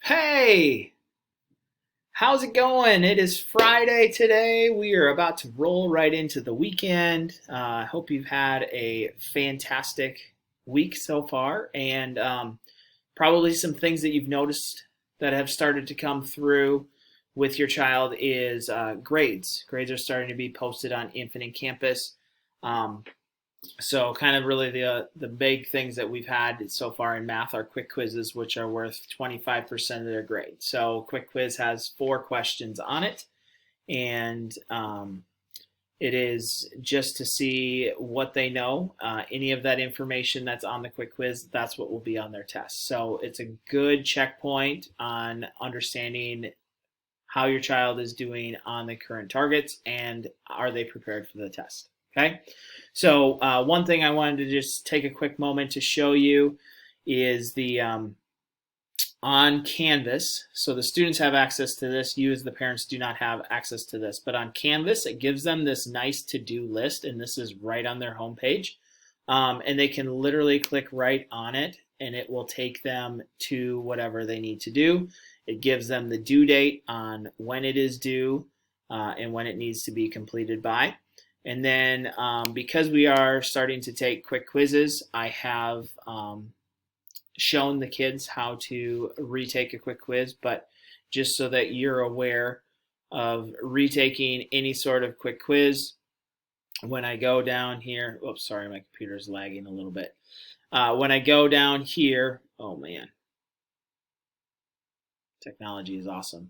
Hey, how's it going? It is Friday today. We are about to roll right into the weekend. I hope you've had a fantastic week so far, and probably some things that you've noticed that have started to come through with your child is grades. Grades are starting to be posted on Infinite Campus. Um, so kind of really the big things that we've had so far in math are quick quizzes, which are worth 25% of their grade. So quick quiz has 4 questions on it, and it is just to see what they know. Any of that information that's on the quick quiz, that's what will be on their test. So it's a good checkpoint on understanding how your child is doing on the current targets and are they prepared for the test. Okay, so one thing I wanted to just take a quick moment to show you is the on Canvas. So the students have access to this. You as the parents do not have access to this. But on Canvas, it gives them this nice to-do list, and this is right on their homepage. And they can literally click right on it, and it will take them to whatever they need to do. It gives them the due date on when it is due and when it needs to be completed by. And then because we are starting to take quick quizzes, I have shown the kids how to retake a quick quiz, but just so that you're aware of retaking any sort of quick quiz, when I go down here, oops, sorry, my computer's lagging a little bit. When I go down here, oh man, technology is awesome.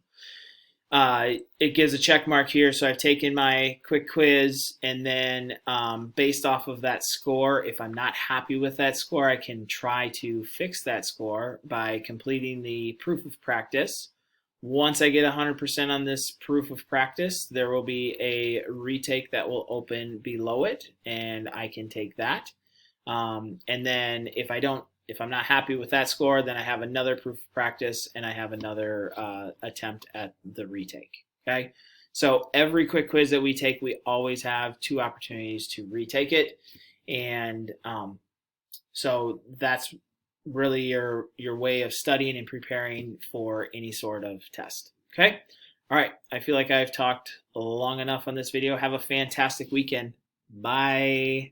It gives a check mark here, so I've taken my quick quiz, and then based off of that score, if I'm not happy with that score, I can try to fix that score by completing the proof of practice. Once I get 100% on this proof of practice, there will be a retake that will open below it, and I can take that. And then if I'm not happy with that score, then I have another proof of practice and I have another attempt at the retake. Okay, so every quick quiz that we take, we always have 2 opportunities to retake it, and so that's really your way of studying and preparing for any sort of test. Okay, all right. I feel like I've talked long enough on this video. Have a fantastic weekend. Bye.